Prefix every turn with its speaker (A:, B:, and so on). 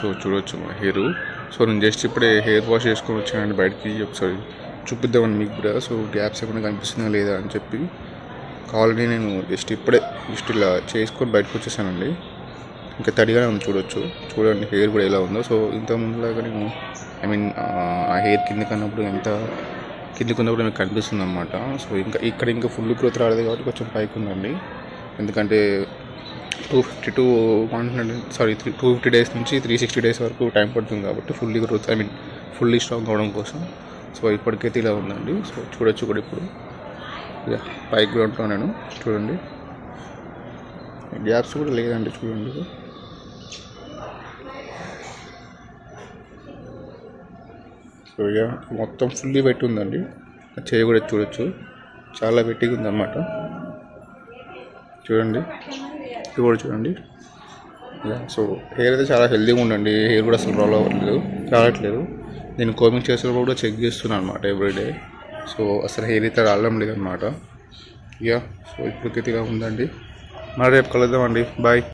A: So చూడొచ్చు మా hair. So నేను జస్ట్ ఇప్పుడే హెయిర్ వాష్ చేసుకొని వచ్చానండి బయటికి. ఒకసారి చూపిద్దామని మీకు కూడా. సో గ్యాప్స్ ఏమైనా కనిపిస్తుందా లేదా అని చెప్పి కావాలని నేను జస్ట్ ఇలా చేసుకొని బయటకు వచ్చేసానండి. ఇంకా తడిగానే ఉంది చూడండి హెయిర్ కూడా ఎలా ఉందో. సో ఇంత ముందులాగా నేను ఆ హెయిర్ కిందకి అన్నప్పుడు ఎంత కిందకి ఉన్నప్పుడు మీకు కనిపిస్తుంది అనమాట. సో ఇంకా ఫుల్ గ్రోత్ రాలేదు కాబట్టి కొంచెం పైకి ఉందండి. ఎందుకంటే 250 డేస్ నుంచి 360 డేస్ వరకు టైం పడుతుంది కాబట్టి ఫుల్లీ గ్రోత్ ఫుల్లీ స్ట్రాంగ్ అవడం కోసం. సో ఇప్పటికైతే ఇలా ఉందండి. సో చూడొచ్చు కూడా ఇప్పుడు పైకి కూడా ఉంటాను నేను. చూడండి గ్యాప్స్ కూడా లేదండి. చూడండి సో మొత్తం ఫుల్లీ వెట్ ఉందండి. చేయి కూడా చూడొచ్చు చాలా వెట్టిగా ఉందన్నమాట. చూడండి ఇది కూడా చూడండి. సో హెయిర్ అయితే చాలా హెల్తీగా ఉండండి. హెయిర్ కూడా అసలు రాల్ అవ్వట్లేదు, రావట్లేదు. నేను కోమింగ్ చేసినప్పుడు కూడా చెక్ చేస్తున్నాను అనమాట ఎవ్రీడే. సో అసలు హెయిర్ అయితే రావడం లేదనమాట. సో ఇప్పటికైతే ఇలా ఉందండి. మరి రేపు కలుద్దామండి. బాయ్.